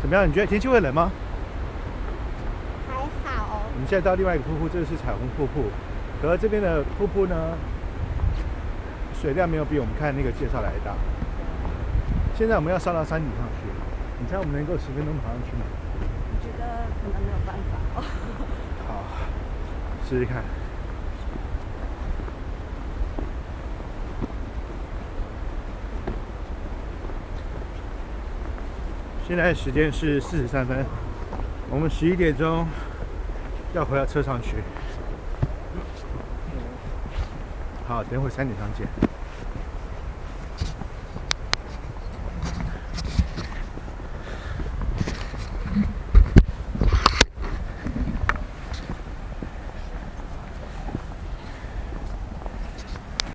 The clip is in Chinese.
怎么样？你觉得天气会冷吗？还好。我们现在到另外一个瀑布，这个是彩虹瀑布。可是这边的瀑布呢，水量没有比我们看那个介绍来的大。现在我们要上到山顶上去，你猜我们能够10分钟爬上去吗？我觉得可能没有办法哦。好，试试看。现在时间是43分，我们11点钟要回到车上去。好，等会3点上见。